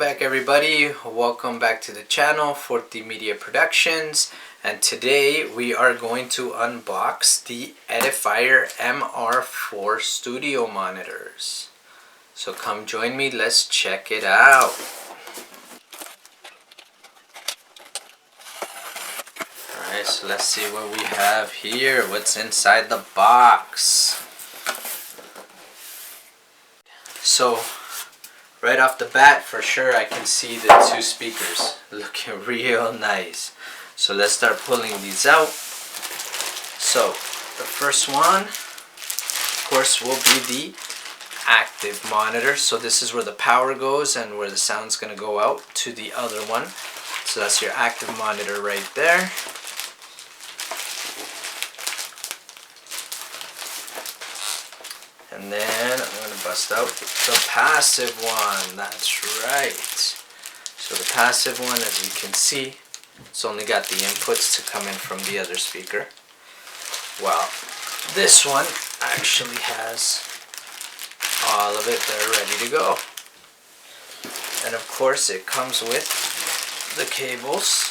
back everybody, welcome back to the channel, Forte Media Productions, and today we are going to unbox the Edifier MR4 studio monitors. So come join me, let's check it out. Alright, so let's see what we have here, what's inside the box. So right off the bat, for sure, I can see the two speakers looking real nice. So let's start pulling these out. So the first one, of course, will be the active monitor. So this is where the power goes and where the sound's going to go out to the other one. So that's your active monitor right there. And then I'm going to bust out the passive one. That's right. So the passive one, as you can see, it's only got the inputs to come in from the other speaker. Well, this one actually has all of it there ready to go. And of course it comes with the cables.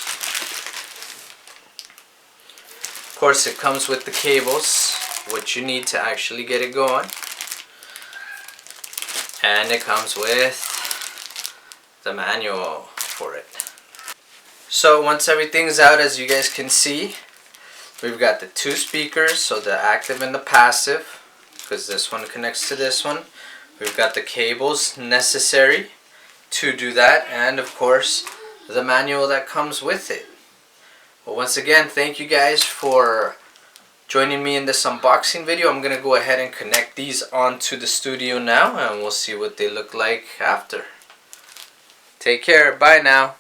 Of course it comes with the cables, what you need to actually get it going. And it comes with the manual for it. So once everything's out, as you guys can see, we've got the two speakers, so the active and the passive, because this one connects to this one. We've got the cables necessary to do that, and of course the manual that comes with it. Well, once again, thank you guys for joining me in this unboxing video. I'm going to go ahead and connect these onto the studio now, and we'll see what they look like after. Take care. Bye now.